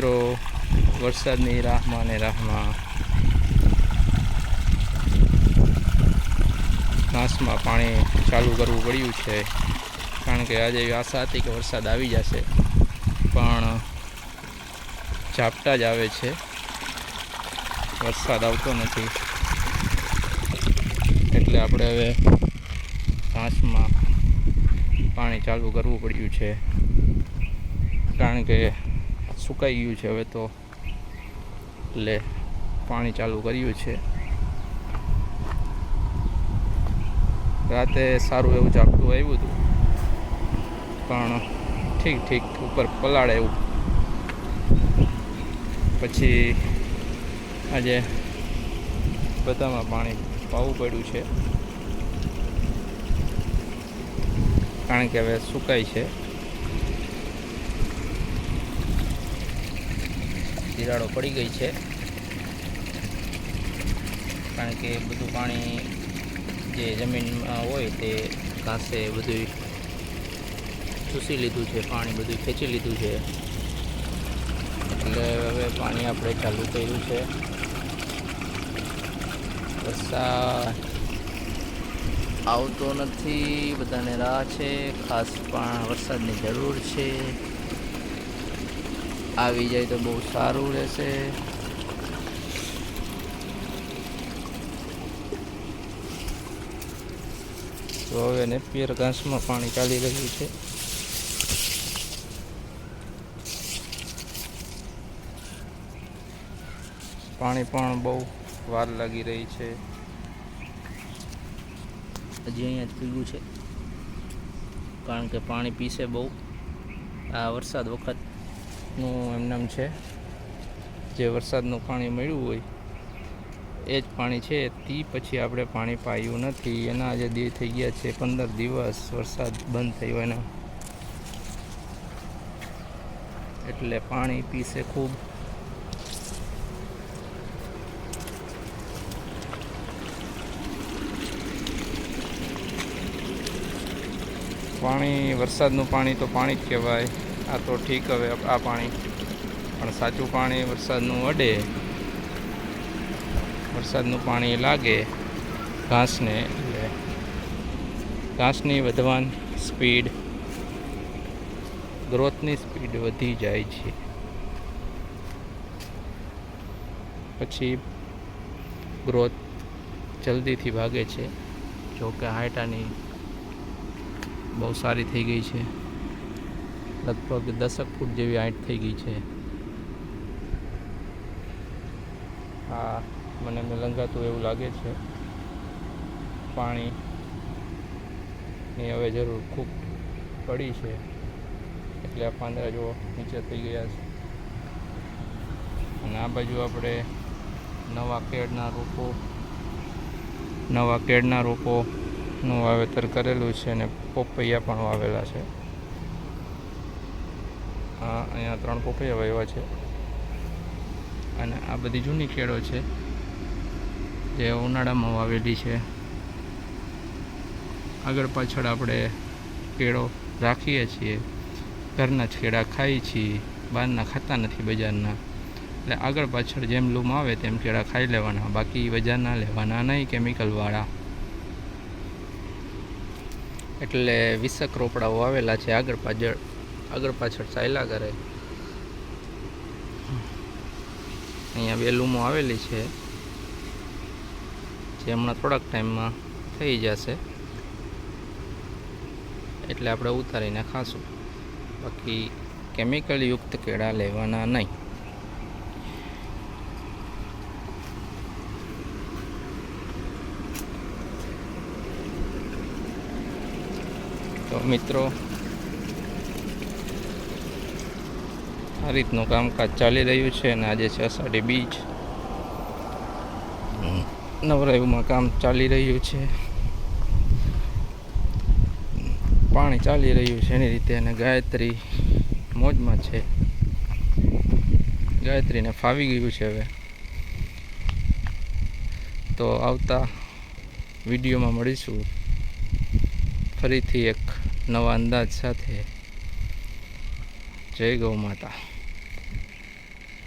મિત્રો વરસાદની રાહમાં ને રાહમાં ઘાસમાં પાણી ચાલુ કરવું પડ્યું છે, કારણ કે આજે એવી આશા હતી કે વરસાદ આવી જશે, પણ ઝાપટા જ આવે છે, વરસાદ આવતો નથી. એટલે આપણે હવે ઘાસમાં પાણી ચાલુ કરવું પડ્યું છે, કારણ કે સુકાઈ ગયું છે હવે તો, એટલે પાણી ચાલુ કર્યું છે. રાતે સારું એવું ઝાપટું આવ્યું હતું, પણ ઠીક ઉપર પલાળે એવું. પછી આજે બધામાં પાણી પાવું પડ્યું છે, કારણ કે હવે સુકાય છે. તિરાડો પડી ગઈ છે, કારણ કે બધું પાણી જે જમીનમાં હોય તે ઘાસે બધું ચૂસી લીધું છે, પાણી બધું ખેંચી લીધું છે. એટલે હવે પાણી આપણે ચાલુ કર્યું છે. વરસાદ આવતો નથી, બધાને રાહ છે. ખાસ પણ વરસાદની જરૂર છે, આવી જાય તો બહુ સારું રહેશે. તો હવે નેપિયર ઘાસમાં પાણી ચાલી રહ્યું છે. પાણી પણ બહુ વાર લાગી રહી છે. હજી અહીંયા જ પીવું છે, કારણ કે પાણી પીશે બહુ. આ વરસાદ વખતનું એમનામ છે, જે વરસાદનું પાણી મળ્યું હોય એ જ પાણી છે. તે પછી આપણે પાણી પાયું નથી. એના આજે દી થઈ ગયા છે 15 દિવસ વરસાદ બંધ થયો એના, એટલે પાણી પીશે ખૂબ. પાણી, વરસાદનું પાણી તો પાણી જ કહેવાય. આ તો ઠીક, હવે આ પાણી પણ સાચું પાણી વરસાદનું અડે, વરસાદનું પાણી લાગે ઘાસને, એટલે ઘાસની વધવાની સ્પીડ, ગ્રોથની સ્પીડ વધી જાય છે. પછી ગ્રોથ જલ્દીથી ભાગે છે. જો કે હાઈટાની બહુ સારી થઈ ગઈ છે, લગભગ 10 ફૂટ જેવી હાઈટ થઈ ગઈ છે. હા, મને લંઘાતું એવું લાગે છે. પાણીની હવે જરૂર ખૂબ પડી છે, એટલે આ પાંદડા જો નીચે થઈ ગયા છે. અને આ બાજુ આપણે નવા કેળના રોપોનું વાવેતર કરેલું છે, અને પોપૈયા પણ વાવેલા છે. અહીંયા 3 પોપૈયા વાવ્યા છે, અને આ બધી જૂની કેળો છે જે ઉનાળામાં વાવેલી છે. આગળ પાછળ આપણે કેળો રાખીએ છીએ, ઘરના જ કેળા ખાઈએ છીએ, બહારના ખાતા નથી, બજારના. એટલે આગળ પાછળ જેમ લૂમ આવે તેમ કેળા ખાઈ લેવાના, બાકી બજારના લેવાના નહીં, કેમિકલવાળા. એટલે 20 રોપડાઓ આવેલા છે, આગળ પાછળ ચાલ્યા કરે. અહીંયા 2 લૂમો આવેલી છે, જે હમણાં થોડાક ટાઈમમાં થઈ જશે, એટલે આપણે ઉતારીને ખાશું. બાકી કેમિકલ યુક્ત કેળા લેવાના નહીં. તો મિત્રો, આ રીતનું કામકાજ ચાલી રહ્યું છે, અને આજે છે અષાઢી બીજ. નવરાયુમાં કામ ચાલી રહ્યું છે, પાણી ચાલી રહ્યું છે એની રીતે. અને ગાયત્રી મોજમાં છે, ગાયત્રીને ફાવી ગયું છે હવે. તો આવતા વિડીયોમાં મળીશું ફરીથી એક નવા અંદાજ સાથે. જય ગૌ માતા.